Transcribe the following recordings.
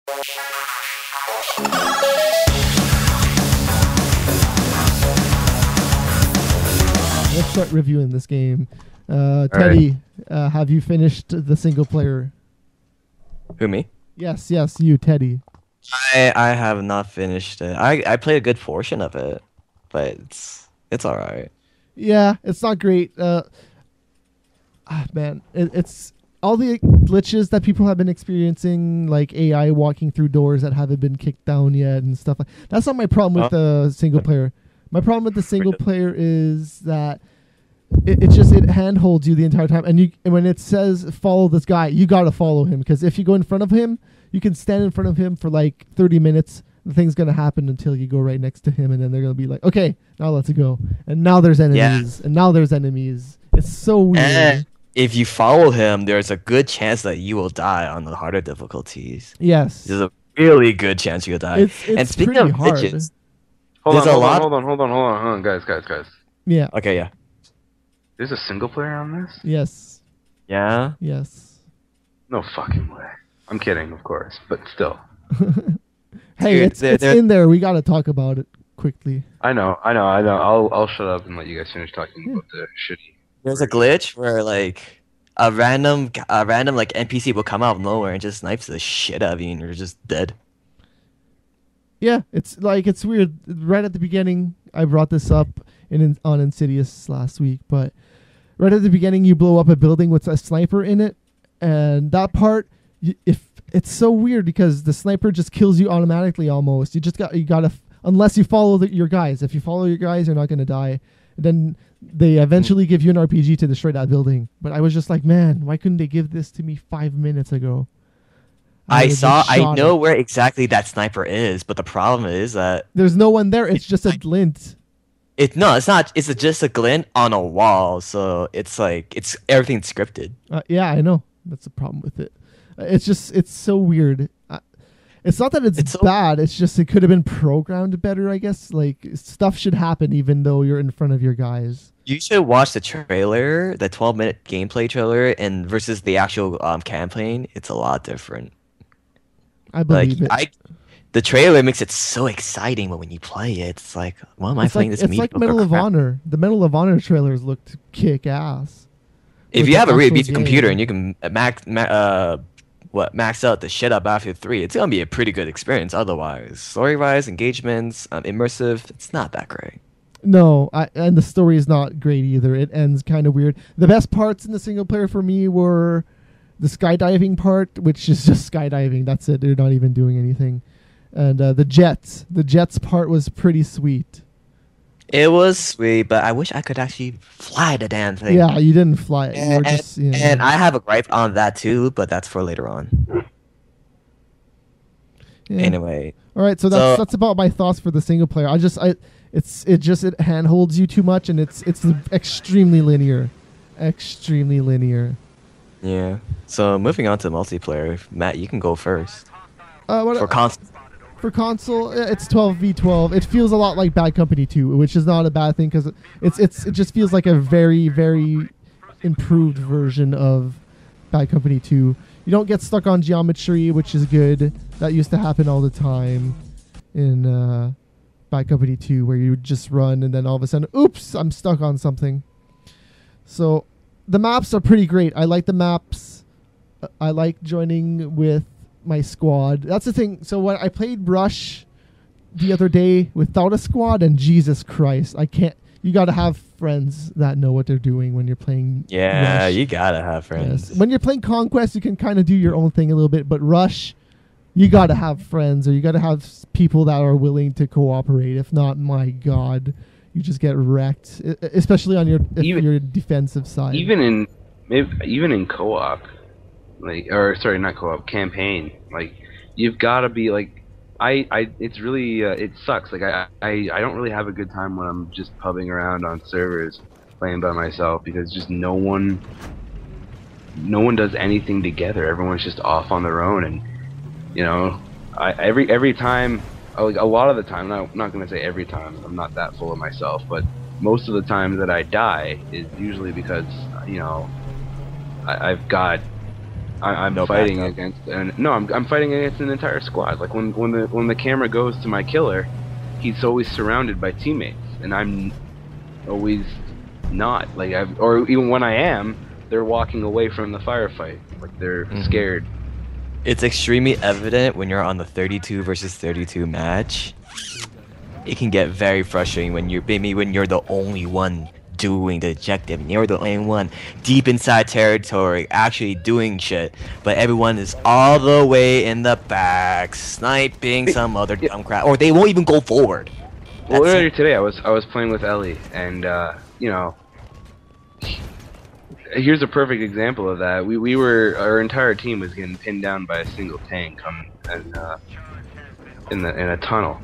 Let's start reviewing this game. Teddy, have you finished the single player? Who, me? Yes, you, Teddy. I have not finished it. I played a good portion of it, but it's all right. Yeah, it's not great. Man, it's all the glitches that people have been experiencing, like AI walking through doors that haven't been kicked down yet and stuff. That's not my problem with the single player. My problem with the single player is that it handholds you the entire time, and when it says follow this guy, you gotta follow him, because if you go in front of him, you can stand in front of him for like 30 minutes. Nothing's gonna happen until you go right next to him, and then they're gonna be like, okay, now let's go. And now there's enemies, and now there's enemies. It's so weird. And if you follow him, there's a good chance that you will die on the harder difficulties. Yes, There's a really good chance you'll die. it's and speaking pretty of hard. glitches, Hold There's a lot- on, guys. Yeah. okay, yeah, There's a single player on this? Yes. yeah. Yes. No fucking way. I'm kidding, of course, but still. Hey, Dude, it's in there. We gotta talk about it quickly. I know. I'll shut up and let you guys finish talking about the shitty. There's a glitch where like a random like NPC will come out of nowhere and just snipes the shit out of you, and you're just dead. Yeah, it's weird. Right at the beginning, I brought this up on Insidious last week, but right at the beginning, you blow up a building with a sniper in it, and that part, if it's so weird because the sniper just kills you automatically almost. You gotta unless you follow your guys. If you follow your guys, you're not gonna die. And then they eventually give you an RPG to destroy that building. But I was just like, man, why couldn't they give this to me 5 minutes ago? I know where exactly that sniper is, but the problem is that there's no one there. It's just a glint. it's not. It's just a glint on a wall, so it's like everything scripted. Yeah, I know. That's the problem with it. It's so weird. It's not that it's so bad. It's just it could have been programmed better, I guess. Like, stuff should happen even though you're in front of your guys. You should watch the trailer, the 12-minute gameplay trailer, and versus the actual campaign. It's a lot different. I believe it. The trailer makes it so exciting, but when you play it, it's like, why am I playing this? It's like Medal of Honor. The Medal of Honor trailers looked kick ass. If you have a really beefy computer and you can max out the shit up Battlefield 3, it's gonna be a pretty good experience. Otherwise, story-wise, engagements, immersive, it's not that great. No, and the story is not great either. It ends kind of weird. The best parts in the single player for me were the skydiving part, which is just skydiving. That's it. They're not even doing anything. And the jets. The jets part was pretty sweet. It was sweet, but I wish I could actually fly the damn thing. Yeah, you didn't fly it. And I have a gripe on that too, but that's for later on. Yeah. Anyway. All right, so that's about my thoughts for the single player. It handholds you too much, and it's extremely linear. Extremely linear. Yeah. So moving on to multiplayer, Matt, you can go first. For console. For console, it's 12v12. It feels a lot like Bad Company 2, which is not a bad thing because it just feels like a very, very improved version of Bad Company 2. You don't get stuck on geometry, which is good. That used to happen all the time in Bad Company 2, where you would just run and then all of a sudden, oops, I'm stuck on something. So the maps are pretty great. I like the maps. I like joining with my squad. That's the thing. So when I played Rush the other day without a squad, and Jesus Christ, I can't. You got to have friends that know what they're doing when you're playing. Yeah, Rush. you gotta have friends. Yes. When you're playing Conquest, you can kind of do your own thing a little bit, but Rush, you got to have friends, or you got to have people that are willing to cooperate. If not, my God, you just get wrecked, especially on your defensive side. Even in co-op. Not co-op, campaign. Like, you've got to be like, it's really, it sucks. Like, I don't really have a good time when I'm just pubbing around on servers playing by myself, because just no one does anything together. Everyone's just off on their own, and every time, like a lot of the time, I'm not gonna say every time, I'm not that full of myself, but most of the time that I die is usually because I've got I'm No fighting backup. against, and no, I'm fighting against an entire squad. Like when the camera goes to my killer, he's always surrounded by teammates, and I'm always not. Like or even when I am, they're walking away from the firefight, like they're scared. It's extremely evident when you're on the 32 versus 32 match. It can get very frustrating when you're the only one doing the objective. And you're the only one deep inside territory actually doing shit, but everyone is all the way in the back sniping some other dumb crap, or they won't even go forward. Well, That's earlier it. today, I was playing with Ellie, and you know, here's a perfect example of that. Our entire team was getting pinned down by a single tank in a tunnel,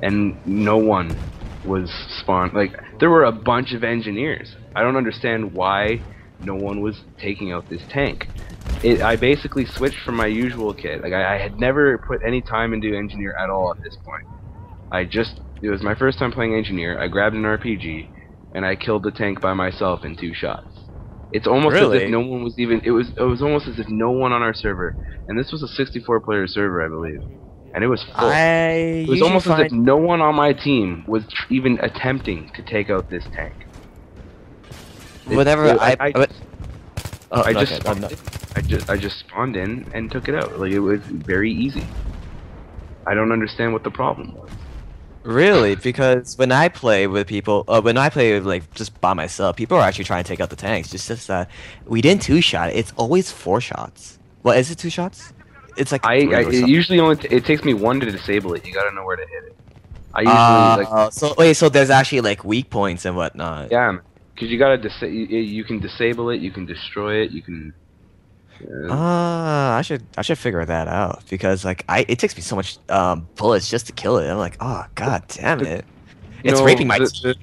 and no one was spawned. Like there were a bunch of engineers. I don't understand why no one was taking out this tank. I basically switched from my usual kit. Like I had never put any time into engineer at all at this point. It was my first time playing engineer. I grabbed an RPG and I killed the tank by myself in 2 shots. It's almost as Really? if no one was even. It was almost as if no one on our server, and this was a 64-player server, I believe, and it was full. It was almost as if no one on my team was even attempting to take out this tank. I just spawned in and took it out. Like it was very easy. I don't understand what the problem was. Really, because when I play with people, when I play like just by myself, people are actually trying to take out the tanks. Just that we didn't 2-shot. It's always 4 shots. Well, is it 2 shots? It's like It usually only it takes me 1 to disable it. You gotta know where to hit it. I usually so there's actually like weak points and whatnot. yeah, because you gotta you can disable it, you can destroy it, you can. I should figure that out because like it takes me so much bullets just to kill it. I'm like, oh god damn it, it's raping my team.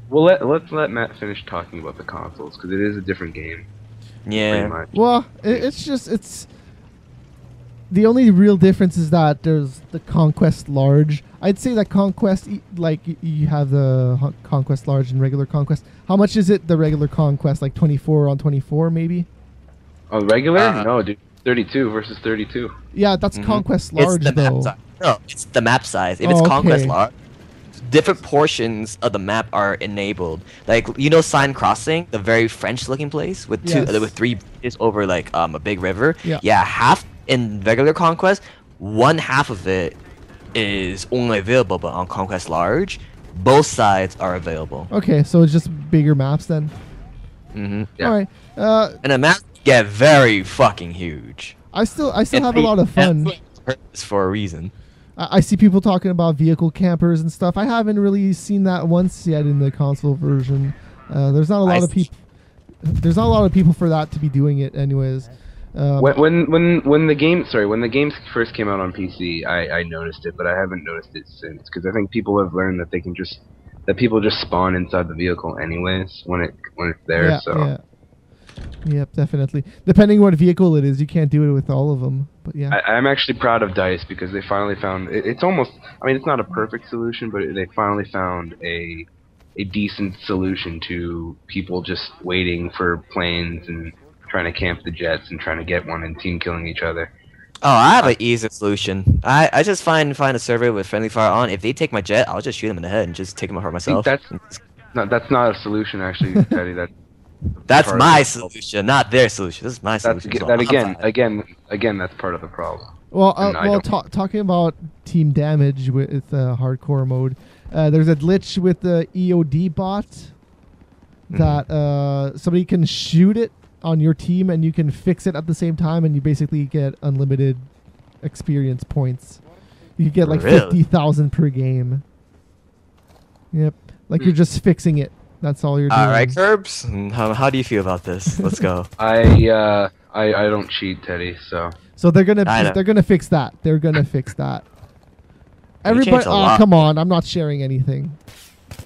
Well, let's let Matt finish talking about the consoles because it is a different game. Pretty Yeah. much. Well, it's the only real difference is that there's the Conquest Large. I'd say that Conquest, like you have the Conquest Large and regular Conquest. How much is it? The regular Conquest, like 24 on 24, maybe. Oh, regular? No, dude. 32 versus 32. Yeah, that's Conquest Large It's the though. map size. No, it's the map size. If Oh, it's Conquest okay. Large, different portions of the map are enabled. Like Sign Crossing, the very French-looking place with Yes. with 3 bridges over like a big river. Yeah. Half in regular Conquest, one half of it is only available, but on Conquest Large, both sides are available. Okay, so it's just bigger maps then. Yeah. All right. And the maps get very fucking huge. I still have a lot of fun. It's for a reason. I see people talking about vehicle campers and stuff. I haven't really seen that once yet in the console version. There's not a lot of people. There's not a lot of people for that to be doing it, anyways. When the game first came out on PC, I noticed it, but I haven't noticed it since because I think people have learned that people just spawn inside the vehicle anyways when it's there. Yeah, so. yeah. Yep, definitely. Depending what vehicle it is, you can't do it with all of them. But yeah. I'm actually proud of DICE because they finally found it's almost. I mean, it's not a perfect solution, but they finally found a decent solution to people just waiting for planes and trying to camp the jets and trying to get one and team killing each other. Oh, I have an easy solution. I just find a server with friendly fire on. If they take my jet, I'll just shoot them in the head and just take them out myself. That's not a solution, actually, Teddy. That's part my of the solution, not their solution. This is my solution. so I'm fine. Again, that's part of the problem. Well, And I don't- talking about team damage with hardcore mode, there's a glitch with the EOD bot that somebody can shoot it on your team and you can fix it at the same time, and you basically get unlimited experience points. You get like Really? 50,000 per game. Yep, like you're just fixing it. That's all you're doing. All right, Curbs. How do you feel about this? Let's go. I don't cheat, Teddy. So So they're I know. gonna fix that. They're gonna fix that. You Everybody, changed a lot. come on! I'm not sharing anything.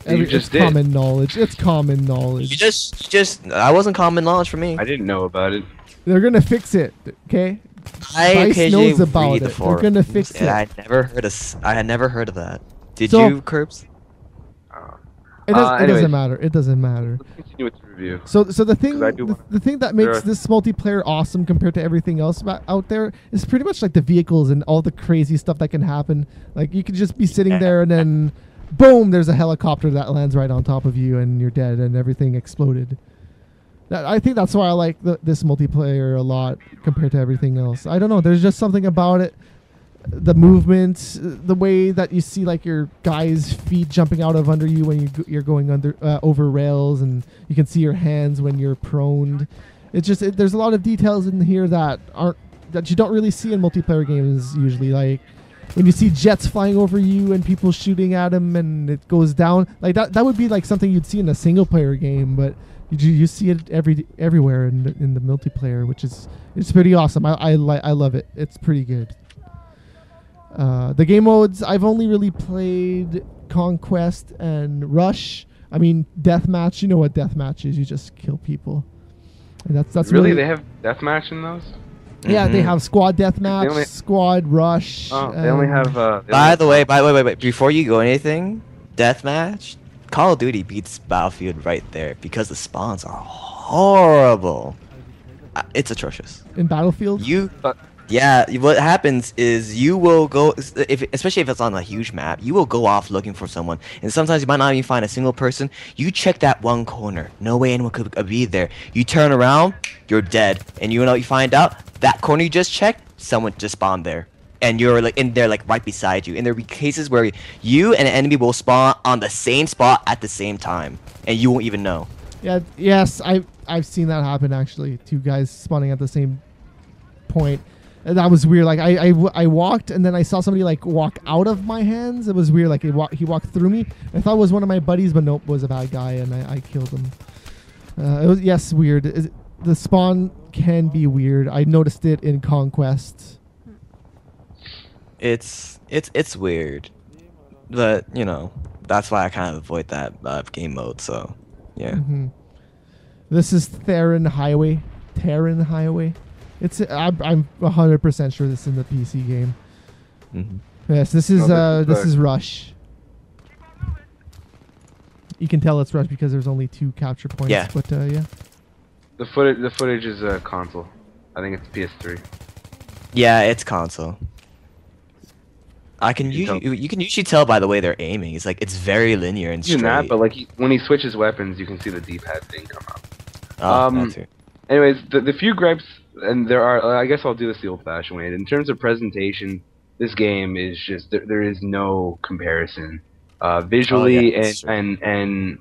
You It's just did. common knowledge. It's common knowledge. You just that wasn't common knowledge for me. I didn't know about it. They're gonna fix it. Okay. I Dice occasionally knows about read the it. They're forums, gonna fix and it. I had never heard of that. Did So- you, Curbs? It doesn't anyways, matter. It doesn't matter. let's continue with the review. So the thing 'Cause I do the, wanna- the thing that there makes are- this multiplayer awesome compared to everything else out there is pretty much like the vehicles and all the crazy stuff that can happen. Like you could just be sitting there and then boom, there's a helicopter that lands right on top of you and you're dead and everything exploded. I think that's why I like this multiplayer a lot compared to everything else. I don't know. There's just something about it. The movement, the way that you see like your guy's feet jumping out of under you when you're going under over rails, and you can see your hands when you're proned. It's just there's a lot of details in here that you don't really see in multiplayer games usually. Like when you see jets flying over you and people shooting at them and it goes down, like that would be like something you'd see in a single player game, but you see it everywhere in the multiplayer, which is it's pretty awesome. I love it. It's pretty good. The game modes, I've only really played Conquest and Rush. I mean, Deathmatch, you know what Deathmatch is. You just kill people. And that's Really? They have deathmatch in those? Yeah, they have Squad Deathmatch, only- Squad Rush. Oh, they only have. By the way, wait, before you go anything, deathmatch, Call of Duty beats Battlefield right there because the spawns are horrible. It's atrocious. In Battlefield? Yeah, what happens is you will go, especially if it's on a huge map, you will go off looking for someone, and sometimes you might not even find a single person. You check that one corner, no way anyone could be there. You turn around, you're dead, and you know you find out that corner you just checked, someone just spawned there, and you're like in there, like right beside you. And there will be cases where you and an enemy will spawn on the same spot at the same time, and you won't even know. Yeah. Yes, I've seen that happen actually. Two guys spawning at the same point. And that was weird. Like I walked and then I saw somebody like walk out of my hands. It was weird. Like he walked through me. I thought it was one of my buddies, but nope, it was a bad guy, and I killed him. It was weird. The spawn can be weird. I noticed it in Conquest. It's weird, but you know that's why I kind of avoid that game mode. So yeah. Mm-hmm. This is Terran Highway. I'm 100% sure this is in the PC game. Mm-hmm. Yes, this is this is Rush. You can tell it's Rush because there's only 2 capture points. Yeah. But yeah. The footage is a console. I think it's PS3. Yeah, it's console. You can usually tell by the way they're aiming. It's like it's very linear and straight. Even that, but like when he switches weapons, you can see the D-pad thing come up. That too. Anyways, the few gripes, and there are, I guess I'll do this the old-fashioned way. In terms of presentation, this game is just there is no comparison. Visually Oh, yeah, that's true. and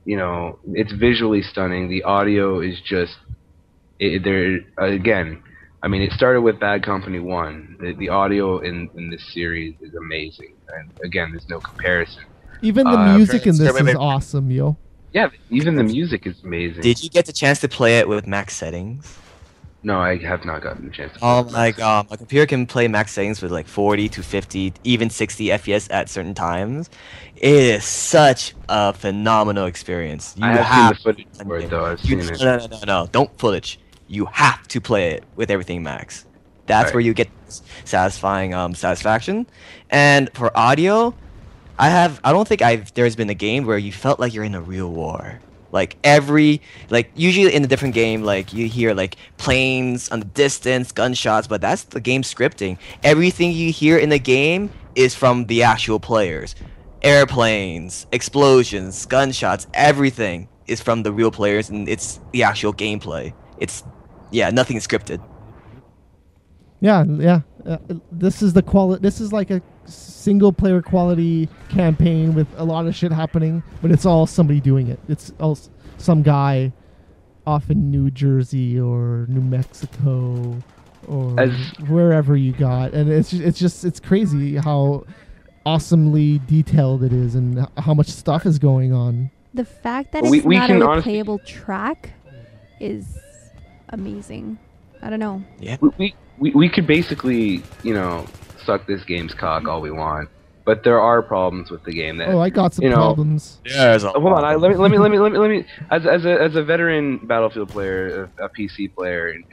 you know, it's visually stunning. The audio is just there again. I mean, it started with Bad Company 1. The audio in this series is amazing, and again, there's no comparison. Even the music in this wait. is awesome, yo. Yeah, even the music is amazing. Did you get the chance to play it with max settings? No, I have not gotten a chance to play Oh it. my god, my computer can play max settings with like 40 to 50, even 60 FPS at certain times. It is such a phenomenal experience. You I have have seen the footage for it, though. I've you, seen it. no, don't footage. You have to play it with everything max. That's Right. where you get satisfying satisfaction. And for audio, I don't think there's been a game where you felt like you're in a real war. Like usually in a different game, like you hear like planes on the distance, gunshots, but that's the game scripting. Everything you hear in the game is from the actual players. Airplanes, explosions, gunshots, everything is from the real players, and it's the actual gameplay. Nothing is scripted. Yeah. This is the quality. This is like a single player quality campaign with a lot of shit happening, but it's all somebody doing it. It's all some guy off in New Jersey or New Mexico or wherever you got, and it's crazy how awesomely detailed it is and how much stuff is going on. The fact that We- it's we not can a honestly- replayable track is amazing. I don't know. Yeah. We could basically, you know, suck this game's cock all we want, but there are problems with the game that. Oh, I got some you know, problems. Yeah. Hold on, let me. As a veteran Battlefield player, a PC player in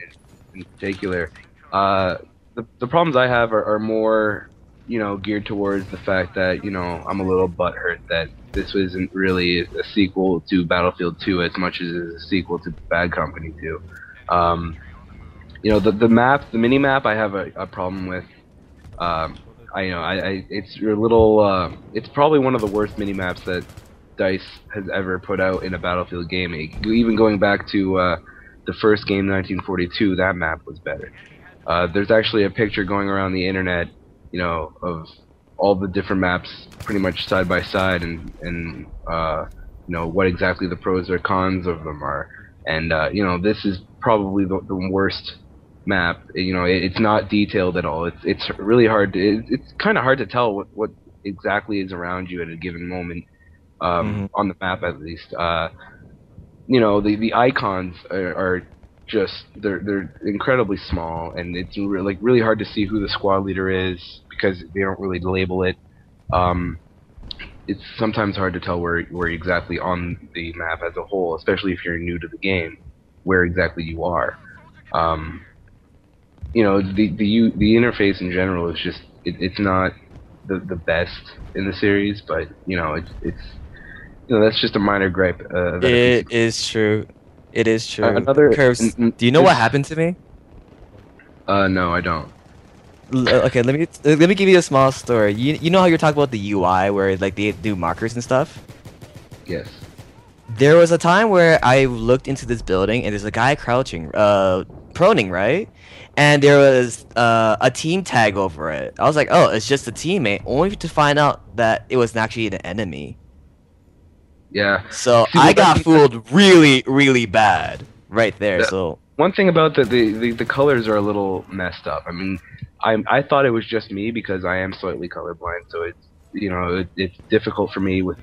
particular, the problems I have are more geared towards the fact that I'm a little butthurt that this isn't really a sequel to Battlefield 2 as much as it is a sequel to Bad Company 2. The mini map I have a problem with. It's a little. It's probably one of the worst mini maps that DICE has ever put out in a Battlefield game. Even going back to the first game, 1942, that map was better. There's actually a picture going around the internet, of all the different maps pretty much side by side, and what exactly the pros or cons of them are. And this is probably the worst map. It's not detailed at all. It's really hard to. It's kind of hard to tell what exactly is around you at a given moment, on the map at least. The icons are just they're incredibly small, and it's really hard to see who the squad leader is because they don't really label it. It's sometimes hard to tell where exactly on the map as a whole, especially if you're new to the game, where exactly you are. The interface in general is just it's not the best in the series, but it's that's just a minor gripe. It is true. It is true. Curves, do you know what happened to me? No, I don't. Okay, let me give you a small story. You know how you're talking about the UI where like they do markers and stuff? Yes. There was a time where I looked into this building and there's a guy crouching, proning, right? And there was a team tag over it. I was like, oh, it's just a teammate, only to find out that it was actually an enemy. Yeah. So I got fooled really, really bad right there. So one thing about the colors are a little messed up. I mean, I thought it was just me because I am slightly colorblind, so it's difficult for me with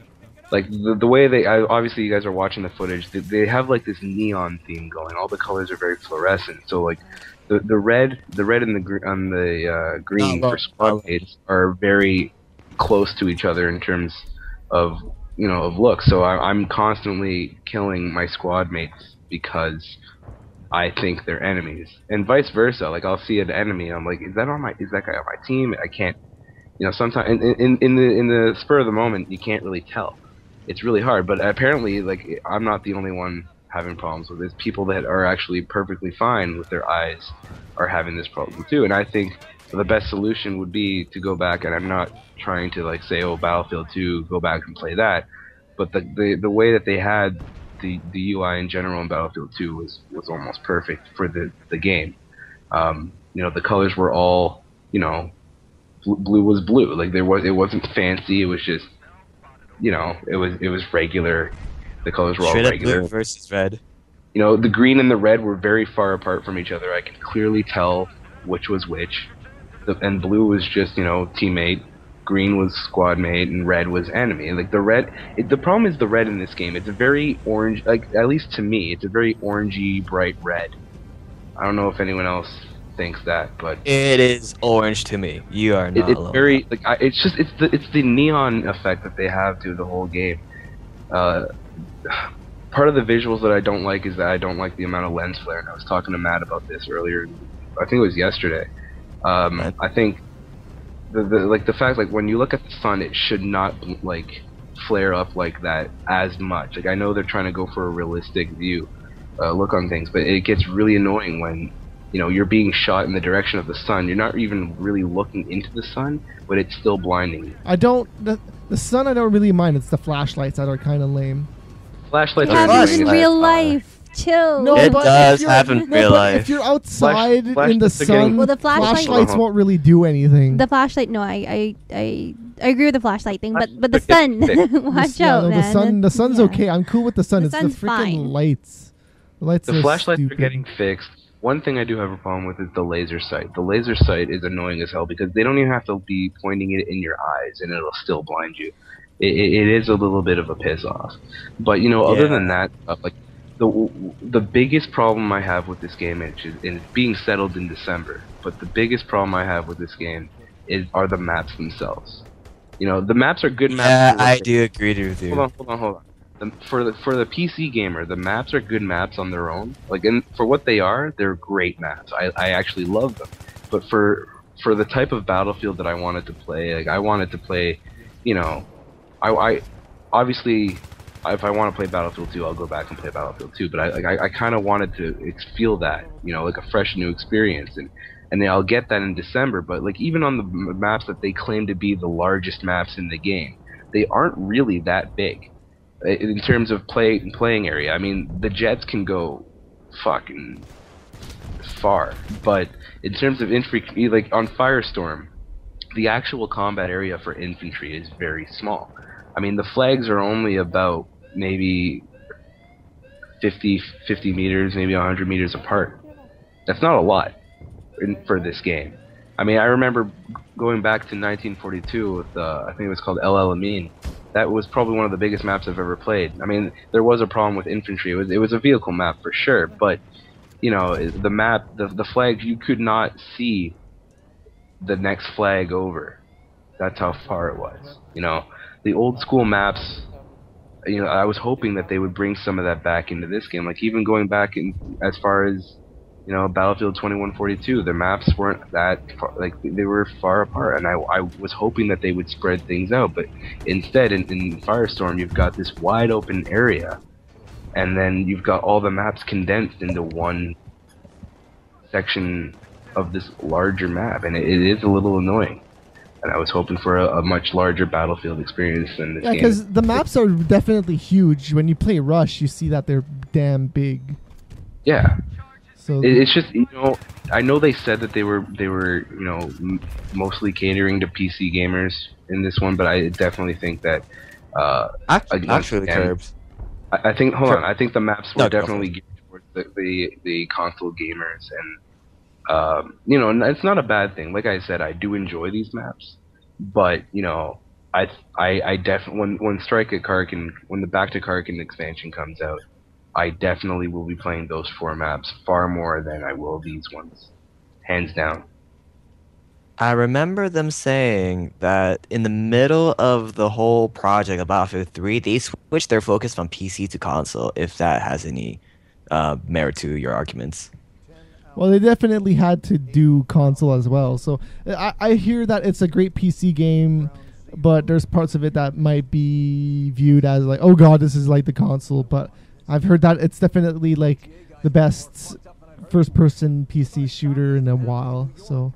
like the way obviously you guys are watching the footage. They have like this neon theme going. All the colors are very fluorescent. So like the red and the green for squad mates are very close to each other in terms of of look. So I'm constantly killing my squad mates because I think they're enemies, and vice versa. Like I'll see an enemy, and I'm like, is that guy on my team? I can't, sometimes in the spur of the moment, you can't really tell. It's really hard, but apparently, like I'm not the only one having problems with this. People that are actually perfectly fine with their eyes are having this problem too, and I think the best solution would be to go back, and I'm not trying to like say, oh, Battlefield 2, go back and play that, but the way that they had the UI in general in Battlefield 2 was almost perfect for the game. The colors were all, blue was blue. Like it wasn't fancy. It was just, it was regular. The colors were all regular. Blue versus red. The green and the red were very far apart from each other. I could clearly tell which was which. And blue was just, teammate. Green was squad mate, and red was enemy. Like the red, the problem is the red in this game. It's a very orange, like at least to me, it's a very orangey, bright red. I don't know if anyone else thinks that, but it is orange to me. You are not it's alone. Very like it's the neon effect that they have through the whole game. Part of the visuals that I don't like is that I don't like the amount of lens flare. And I was talking to Matt about this earlier. I think it was yesterday. I think the fact like when you look at the sun, it should not like flare up like that as much. Like I know they're trying to go for a realistic view look on things, but it gets really annoying when you're being shot in the direction of the sun. You're not even really looking into the sun, but it's still blinding you. The sun I don't really mind. It's the flashlights that are kind of lame. Flashlights it are happens in annoying. real life. Chill. No, It but does if you're- happen in no, real but life. If you're outside in the flashlights are sun, getting- Well, the flashlight- flashlights won't really do anything. The flashlight. No, I agree with the flashlight thing, but the Flashlights sun. get Watch Yeah, out, no, man. the sun's Yeah. okay. I'm cool with the sun. The It's the sun's freaking fine. lights. The lights The are flashlights stupid. are getting fixed. One thing I do have a problem with is the laser sight. The laser sight is annoying as hell because they don't even have to be pointing it in your eyes and it'll still blind you. It is a little bit of a piss off. But other than that, like the biggest problem I have with this game is it's being settled in December. But the biggest problem I have with this game are the maps themselves. The maps are good maps. Yeah, for what I they- do agree with you. Hold on. For the PC gamer, the maps are good maps on their own. Like, and for what they are, they're great maps. I actually love them. But for for the type of Battlefield that I wanted to play, like I wanted to play, you know, I obviously if I want to play Battlefield 2, I'll go back and play Battlefield 2. But I kind of wanted to feel that, you know, like a fresh new experience, and then I'll get that in December. But like even on the maps that they claim to be the largest maps in the game, they aren't really that big in terms of playing area. I mean, the jets can go fucking far, but in terms of infantry, like on Firestorm, the actual combat area for infantry is very small. I mean, the flags are only about maybe 50 meters, maybe 100 meters apart. That's not a lot for this game. I mean, I remember going back to 1942 with, I think it was called El Alamein. That was probably one of the biggest maps I've ever played. I mean, there was a problem with infantry. It was a vehicle map for sure, but you know, the map, the flags, you could not see the next flag over. That's how far it was. You know, the old school maps, you know, I was hoping that they would bring some of that back into this game. Like even going back in as far as, you know, Battlefield 2142, the maps weren't that far, like they were far apart, and I was hoping that they would spread things out, but instead in Firestorm you've got this wide open area, and then you've got all the maps condensed into one section of this larger map, and it is a little annoying. And I was hoping for a much larger Battlefield experience than this game. Yeah, because the maps are definitely huge. When you play Rush, you see that they're damn big. Yeah. So It's just, you know, I know they said that they were you know, mostly catering to PC gamers in this one, but I definitely think that Actually, Curbs. I think I think the maps were No, go definitely geared towards the console gamers, and you know, and it's not a bad thing. Like I said, I do enjoy these maps, but you know, I definitely when Strike at Karkin, when the Back to Karkin expansion comes out, I definitely will be playing those 4 maps far more than I will these ones, hands down. I remember them saying that in the middle of the whole project of Battlefield 3, they switched their focus from PC to console, if that has any merit to your arguments. well, they definitely had to do console as well. So I hear that it's a great PC game, but there's parts of it that might be viewed as like, oh god, this is like the console. But I've heard that it's definitely like the best first-person PC shooter in a while. So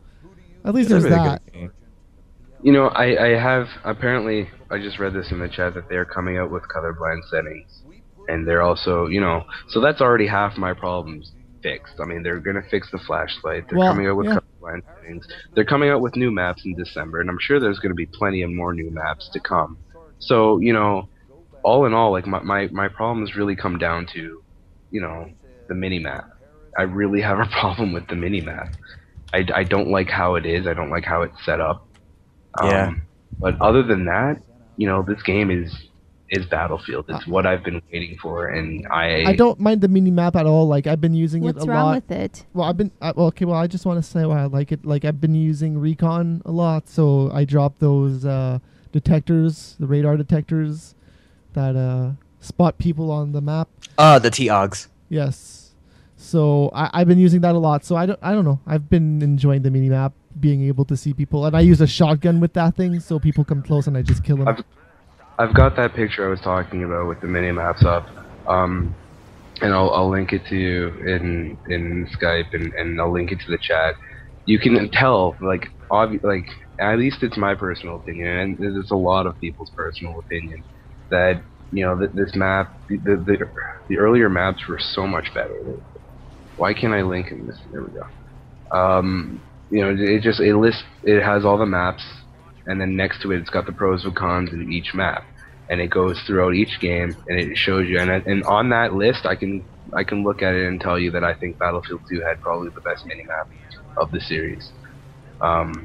at least there's that. You know, I have, apparently, I just read this in the chat that they're coming out with colorblind settings. And they're also, you know, so that's already half my problems fixed. I mean, they're going to fix the flashlight. They're coming out with colorblind settings. They're coming out with new maps in December, and I'm sure there's going to be plenty of more new maps to come. So, you know, all in all, like, my problems really come down to, you know, the mini-map. I really have a problem with the mini-map. I don't like how it is. I don't like how it's set up. Yeah. But other than that, you know, this game is Battlefield. It's what I've been waiting for, and I don't mind the mini map at all. Like I've been using it a lot. What's wrong with it? Well, I just want to say why I like it. Like I've been using Recon a lot, so I dropped those detectors, the radar detectors that spot people on the map. The T-Ogs. Yes. So I've been using that a lot. So I don't know. I've been enjoying the mini map, being able to see people, and I use a shotgun with that thing, so people come close and I just kill them. I've got that picture I was talking about with the mini maps up, and I'll link it to you in Skype, and I'll link it to the chat. You can tell, like at least it's my personal opinion, and it's a lot of people's personal opinion, that you know this map, the earlier maps were so much better. Why can't I link in this? There we go. You know, it has all the maps, and then next to it, it's got the pros and cons in each map, and it goes throughout each game, and it shows you. And on that list, I can look at it and tell you that I think Battlefield 2 had probably the best minimap of the series.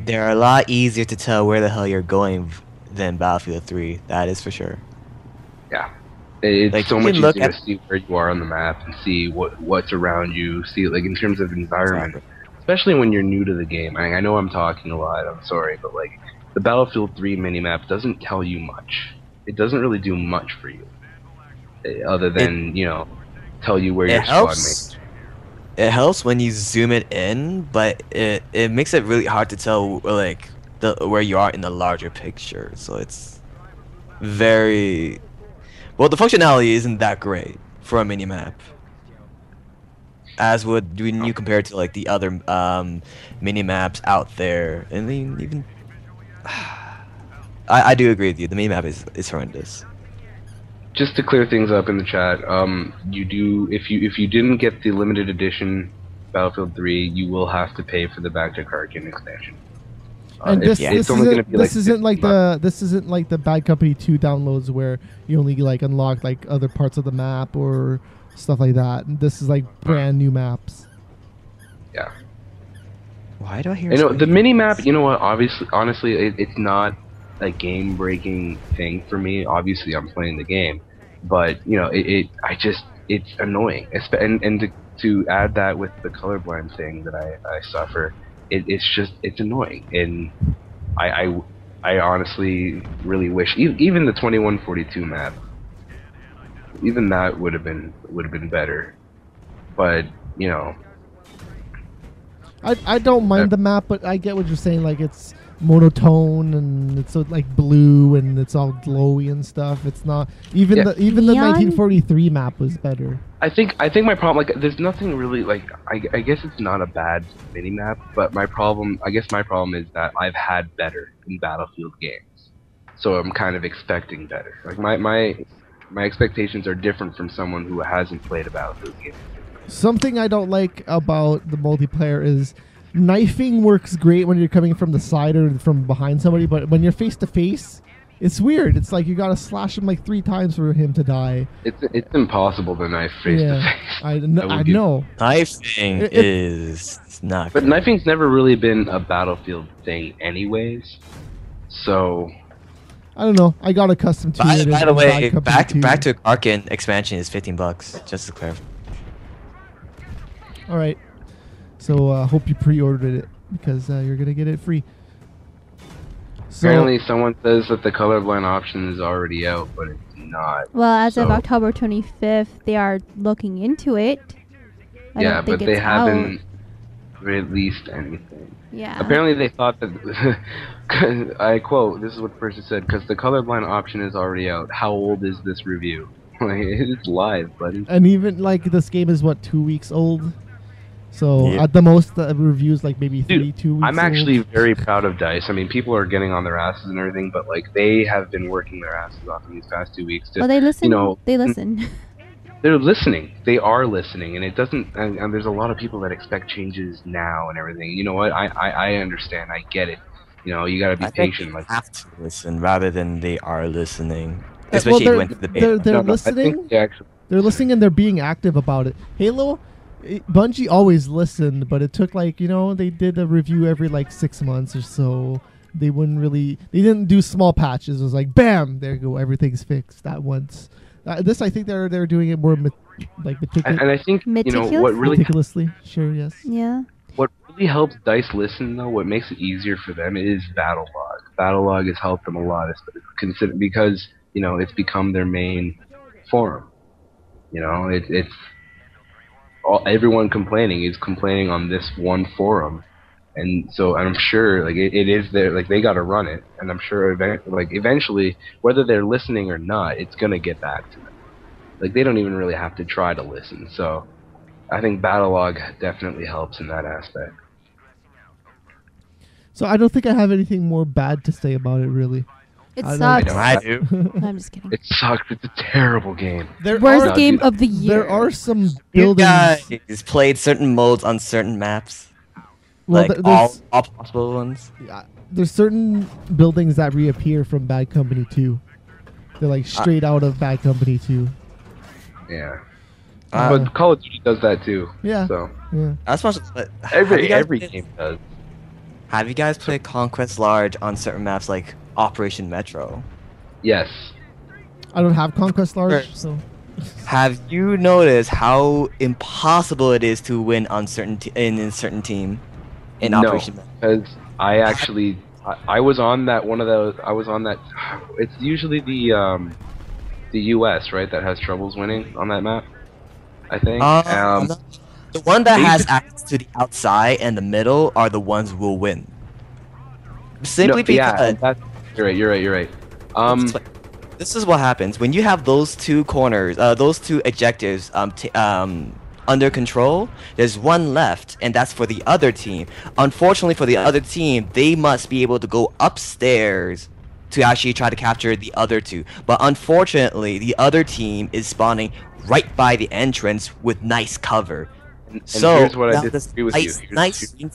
They're a lot easier to tell where the hell you're going than Battlefield 3. That is for sure. Yeah. It's like, so much easier to see where you are on the map and see what's around you. See, like, in terms of environment, especially when you're new to the game. I know I'm talking a lot. I'm sorry, but like the Battlefield 3 minimap doesn't tell you much. It doesn't really do much for you, other than you know, tell you where your squad mates. it helps when you zoom it in, but it makes it really hard to tell like where you are in the larger picture. So it's very well. The functionality isn't that great for a mini map, as would when you compare it to like the other mini maps out there. I mean, even I do agree with you. The mini map is horrendous. Just to clear things up in the chat, you do if you didn't get the limited edition Battlefield 3, you will have to pay for the Back to Karkin expansion. And this, yeah. this it's only isn't gonna be this like isn't like $50. this isn't like the Bad Company 2 downloads where you only like unlock like other parts of the map or stuff like that. This is like brand new maps. Yeah. Why do I hear? You know, the screaming? mini map. You know what? Obviously, honestly, it's not a game-breaking thing for me. Obviously, I'm playing the game, but you know, it's annoying. And to add that with the colorblind thing that I suffer, it's annoying. And I honestly really wish even the 2142 map, even that would have been better. But you know. I don't mind the map, but I get what you're saying. Like it's monotone and it's so like blue and it's all glowy and stuff. It's not even Yeah. the Neon? 1943 map was better. I think my problem, like, there's nothing really, like, I guess it's not a bad mini map, but my problem is that I've had better in Battlefield games, so I'm kind of expecting better. Like my expectations are different from someone who hasn't played a Battlefield game. Something I don't like about the multiplayer is knifing works great when you're coming from the side or from behind somebody, but when you're face to face, it's weird. It's like you gotta slash him like 3 times for him to die. It's impossible to knife face to face. I know. Knifing It- is not. But good. knifing's never really been a Battlefield thing, anyways. So I don't know. I got accustomed to By, it. by in the way, Bad Company back 2. back to Arkin expansion is $15. Just to clarify. All right. So hope you pre-ordered it because you're gonna get it free. So, apparently, someone says that the colorblind option is already out, but it's not. Well, as of So- October 25th, they are looking into it. I Yeah, don't think but they it's out. haven't released anything. Yeah. Apparently, they thought that. I quote: "This is what the person said, because the colorblind option is already out. How old is this review? Like, it's live, buddy." and even like this game is what 2 weeks old. So Yeah. at the most, the reviews like maybe Dude, 2 weeks. I'm actually old. very proud of DICE. I mean, people are getting on their asses and everything, but like they have been working their asses off in these past 2 weeks. To, Well, they listen. you know, They listen. they're listening. They are listening, and it doesn't. And there's a lot of people that expect changes now and everything. You know what? I understand. I get it. You know, you gotta be I think patient. you Like, have to listen rather than they are listening. Well, Especially they're- when the they're beta. no, I listening. think they actually. They're listening and they're being active about it. Halo, Bungie always listened, but it took like they did a review every like 6 months or so. They didn't do small patches. It was like bam, there you go, everything's fixed at once. This I think they're doing it more And I think what really meticulously. Sure, yes. Yeah. what really helps DICE listen though, what makes it easier for them is Battlelog. Battlelog has helped them a lot, because it's become their main forum. It's everyone complaining is complaining on this one forum, and so I'm sure like it is there. Like they got to run it, and I'm sure eventually, whether they're listening or not, it's gonna get back to them. Like they don't even really have to try to listen. So I think Battlelog definitely helps in that aspect. So I don't think I have anything more bad to say about it really. It I sucks. know. I do. I'm just kidding. It sucks. It's a terrible game. There Worst No, game dude. of the year. There are some You buildings. guys played certain modes on certain maps, Well, like there's- all possible ones. there's certain buildings that reappear from Bad Company 2. They're like straight out of Bad Company 2. Yeah. Uh, But Call of Duty does that too. Yeah. So Yeah. That's much. But every have every you guys, game does. Have you guys played Conquest Large on certain maps like Operation Metro? Yes. I don't have Conquest Large, Sure. so Have you noticed how impossible it is to win on in a certain team in No. Operation Metro? Because I actually I was on that one of those. I was on that. It's usually the U.S. right that has troubles winning on that map. I think. I'm not The one that has Basic- access to the outside and the middle are the ones who will win. Simply because yeah, you're right. this is what happens when you have those two corners, those two objectives under control. There's one left, and that's for the other team. Unfortunately for the other team, they must be able to go upstairs to actually try to capture the other two. But unfortunately, the other team is spawning right by the entrance with nice cover. And So here's what I now this disagree with you.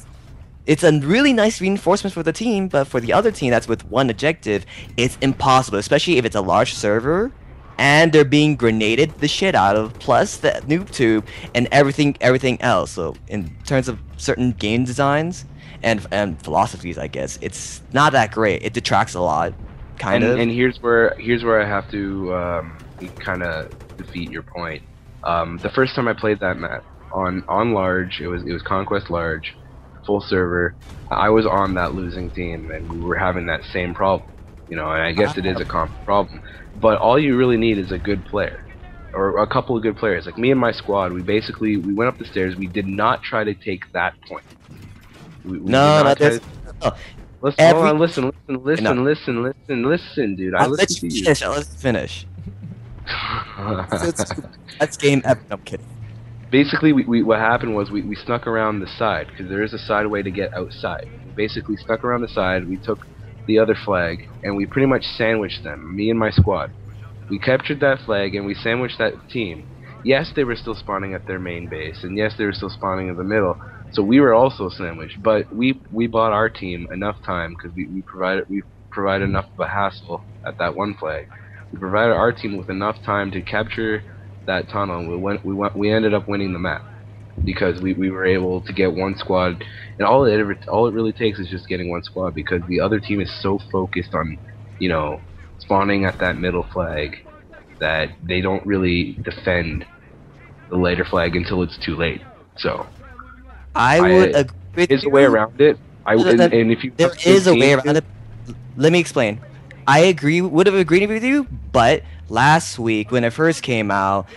it's a really nice reinforcement for the team, but for the other team that's with one objective, it's impossible, especially if it's a large server and they're being grenaded the shit out of, plus the noob tube and everything else. So in terms of certain game designs and philosophies, I guess it's not that great. It detracts a lot, kind of. And here's where I have to kind of defeat your point. The first time I played that map on large, it was Conquest large, full server. I was on that losing team, and we were having that same problem. You know, and I guess it is a common problem. But all you really need is a good player, or a couple of good players. Like me and my squad, we went up the stairs. We did not try to take that point. We did No, not try that's to- Listen, Every- hold on, listen, dude. I I'll let listen you to you. finish. I'll let you finish. That's game epic. I'm kidding. Basically, what happened was we snuck around the side, because there is a side way to get outside. We basically snuck around the side, we took the other flag, and we pretty much sandwiched them, me and my squad. We captured that flag, and we sandwiched that team. Yes, they were still spawning at their main base, and yes, they were still spawning in the middle, so we were also sandwiched, but we bought our team enough time, because we provided enough of a hassle at that one flag. We provided our team with enough time to capture that tunnel, and we ended up winning the map because we were able to get one squad, and all it really takes is just getting one squad, because the other team is so focused on, you know, spawning at that middle flag that they don't really defend the later flag until it's too late. So I would agree with there's you. a way around it. And if you There have good is a way teams- around it. Let me explain. I would have agreed with you, but last week when it first came out,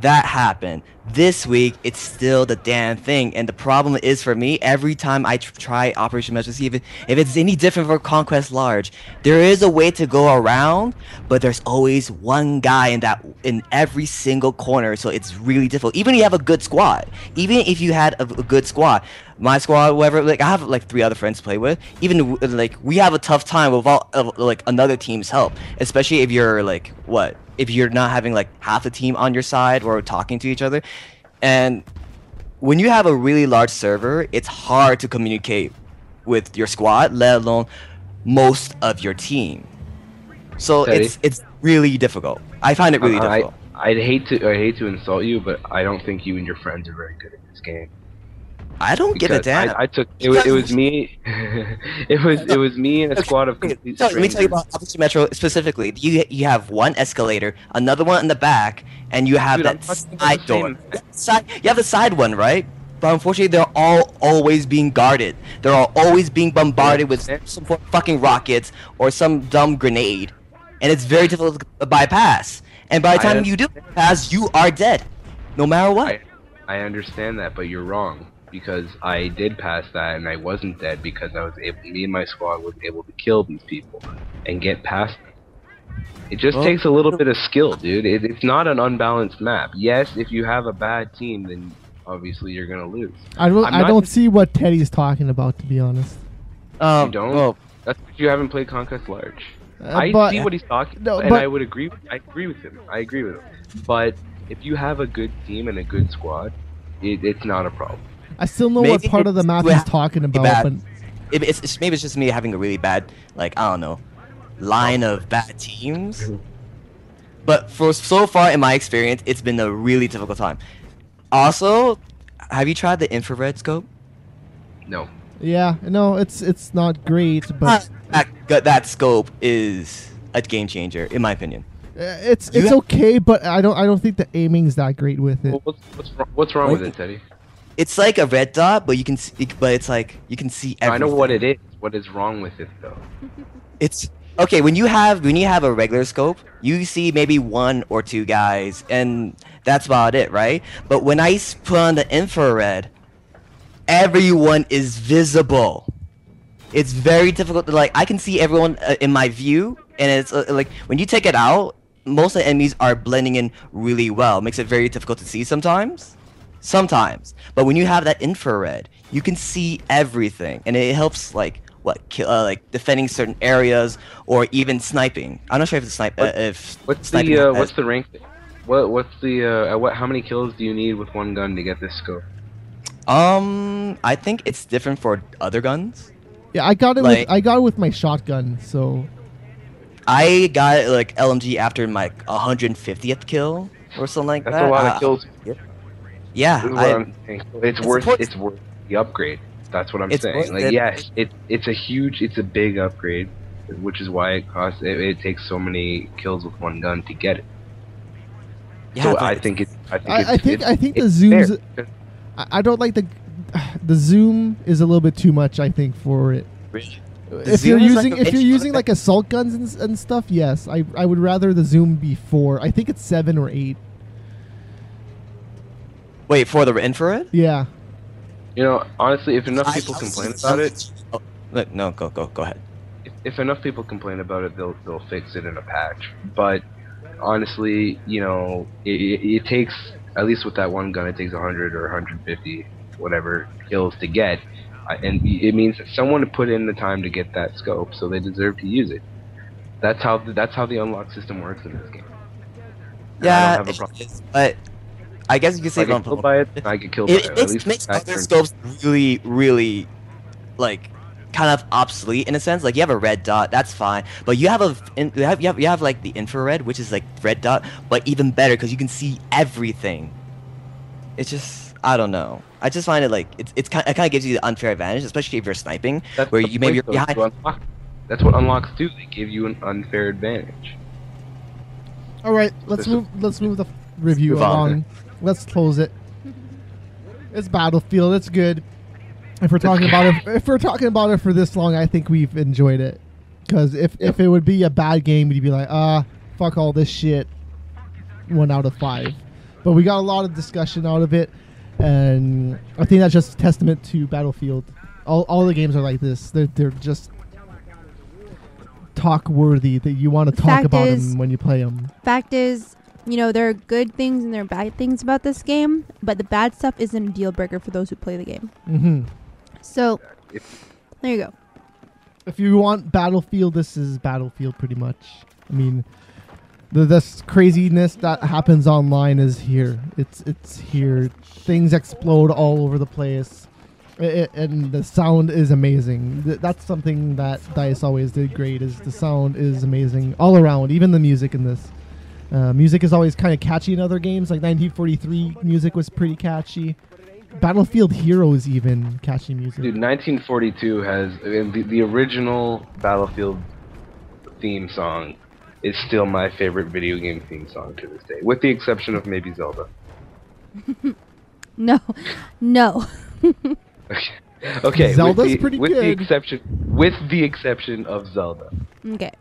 that happened. This week, it's still the damn thing, and the problem is for me, every time I try Operation Mesh to see if it's any different for Conquest Large, there is a way to go around, but there's always one guy in every single corner, so it's really difficult. Even if you have a good squad, even if you had a good squad, my squad, whatever, like I have like 3 other friends to play with, even like we have a tough time without like another team's help, especially if you're like if you're not having like half the team on your side or talking to each other. And when you have a really large server, it's hard to communicate with your squad, let alone most of your team. So Teddy? it's really difficult. I find it really difficult. I hate to insult you, but I don't think you and your friends are very good at this game. I don't get it, Because Dan. I took it was me. it was me and a squad of complete Let me tell you strangers. about Operation Metro specifically. You have one escalator, another one in the back, and you have Dude, I'm that talking about side the door. You have the side one, right? But unfortunately, they're all always being guarded. They're all always being bombarded with some fucking rockets or some dumb grenade, and it's very difficult to bypass. And by the time you do pass, you are dead, no matter what. I understand that, but you're wrong. Because I did pass that and I wasn't dead, because me and my squad was able to kill these people and get past them. It just takes a little bit of skill, dude. It's not an unbalanced map. Yes, if you have a bad team, then obviously you're gonna lose. I don't see what Teddy's talking about, to be honest. You don't? Well, That's because you haven't played Conquest Large. I but- see what he's talking No, about, and but- I agree with him. But if you have a good team and a good squad, it's not a problem. I still know what Maybe part of the it's map really he's talking about, bad. but maybe it's just me having a really bad, like, I don't know, line of bad teams. But for so far in my experience, it's been a really difficult time. Also, have you tried the infrared scope? No. yeah, no, it's not great, but That scope is a game changer, in my opinion. it's You have- okay. But I don't think the aiming's that great with it. Well, what's wrong with it, Teddy? It's like a red dot, but you can see, but it's like you can see everything. I know what it is. What is wrong with it, though? It's okay, when you have a regular scope, you see maybe one or two guys, and that's about it, right? But when I put on the infrared, everyone is visible. It's very difficult to I can see everyone in my view, and it's like when you take it out, most of the enemies are blending in really well. It makes it very difficult to see sometimes. Sometimes, but when you have that infrared, you can see everything, and it helps like defending certain areas or even sniping. I'm not sure if the What's sniping what's the rank? What's the how many kills do you need with one gun to get this scope? I think it's different for other guns. Yeah, I got it with my shotgun, so I got like LMG after my 150th kill or something like That's that. a lot of kills. Yeah, This is what I'm saying. It's worth the upgrade. That's what I'm It's saying. worth Like it. yes, it's a big upgrade, which is why it takes so many kills with one gun to get it. yeah, So but I think the the zooms. I don't like the zoom is a little bit too much. I think for it. If you're using like assault guns and stuff, yes, I would rather the zoom be 4. I think it's 7 or 8. Wait for the infrared. Yeah. You know, honestly, if enough people complain about it, Oh, no, go ahead. if enough people complain about it, they'll fix it in a patch. But honestly, you know, it takes, at least with that one gun, it takes 100 or 150 whatever kills to get, and it means that someone put in the time to get that scope, so they deserve to use it. That's how the unlock system works in this game. And Yeah, I don't have a problem. but I guess you could say If I get killed by it, I get killed by it. At it least makes that other turns- scopes really, really, like, kind of obsolete in a sense. Like you have a red dot, that's fine, but you have you have like the infrared, which is like red dot, but even better because you can see everything. It's just I don't know. I just find it like it kind of gives you the unfair advantage, especially if you're sniping, That's where the you maybe point, you're though, behind. to unlock. That's what unlocks do. They give you an unfair advantage. All right, let's move the review Move on. along. Let's close it. It's Battlefield. It's good. If we're talking about it for this long, I think we've enjoyed it. Because if it would be a bad game, we'd be like, fuck all this shit. 1 out of 5. But we got a lot of discussion out of it, and I think that's just a testament to Battlefield. All the games are like this. They're just talk worthy, that you want to talk Fact about is- them when you play them. Fact is, you know, there are good things and there are bad things about this game, but the bad stuff isn't a deal breaker for those who play the game. Mm-hmm. So, there you go. If you want Battlefield, this is Battlefield pretty much. I mean, this craziness that happens online is here. It's here. Things explode all over the place. And the sound is amazing. That's something that DICE always did great, is the sound is amazing all around, even the music in this. Music is always kind of catchy in other games, like 1943 music was pretty catchy. Battlefield Heroes even catchy music. Dude, 1942 has the original Battlefield theme song is still my favorite video game theme song to this day, with the exception of maybe Zelda. No. Okay, Zelda's pretty with good. with the exception of Zelda. Okay.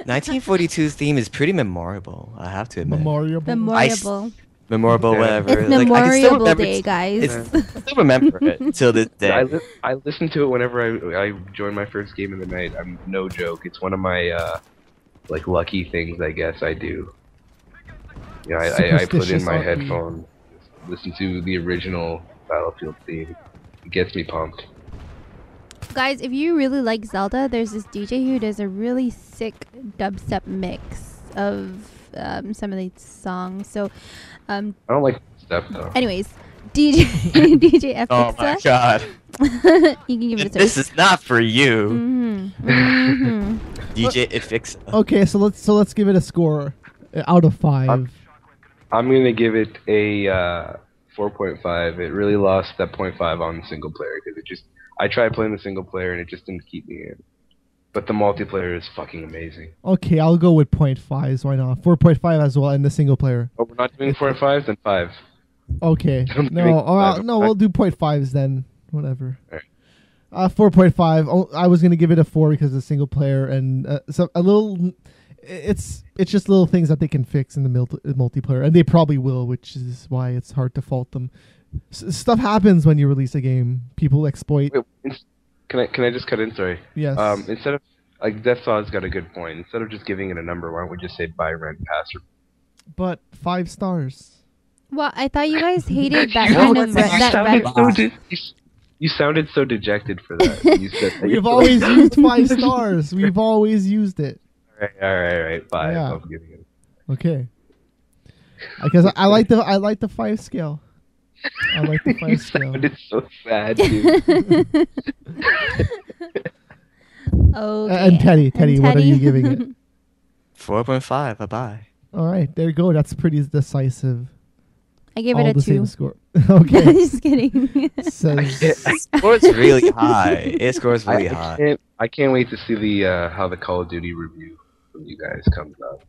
1942's theme is pretty memorable. I have to admit. Memorable. Memorable. Memorable, Yeah. whatever. It's Like, I can still Memorable remember Day, guys. I still remember it till this day. I listen to it whenever I join my first game of the night. I'm no joke. It's one of my like lucky things, I guess I do. Yeah, I put in Superstitious my RP. headphone, listen to the original Battlefield theme. It gets me pumped. Guys, if you really like Zelda, there's this DJ who does a really sick dubstep mix of some of these songs. So, I don't like stuff though. anyways, DJ DJ Oh my FXA, god. you can give it a This is not for you. Mm-hmm. DJ Ifix. Okay, so let's give it a score out of 5. I'm gonna give it a 4.5. It really lost that 0.5 on the single player because I tried playing the single player and it just didn't keep me in. But the multiplayer is fucking amazing. Okay, I'll go with 0.5s. Why not? 4.5 as well in the single player. Oh, we're not doing 4.5s, then 5. Okay. I'm No, doing five. no, we'll do 0.5s then. Whatever. Alright. 4.5. I was gonna give it a 4 because it's single player and so a little. It's just little things that they can fix in the multiplayer, and they probably will, which is why it's hard to fault them. Stuff happens when you release a game. People exploit. Wait, can I just cut in? Sorry. Yes. Instead of like Deathsaw's got a good point. Instead of just giving it a number, why don't we just say buy, rent, pass? But 5 stars. Well, I thought you guys hated that You kind of you sounded so dejected for that. You said that We've always used 5 stars. We've always used it. All right. 5. Yeah. I'm giving it. Okay. Because I like the 5 scale. I like the 5 You scale. sounded so sad, dude. Okay. And Teddy, what are you giving it? 4.5. Bye-bye. All right, there you go. That's pretty decisive. I gave All it a the 2. same score. Okay. Just kidding. Says It scores really high. It scores really high. I can't wait to see the how the Call of Duty review from you guys comes out.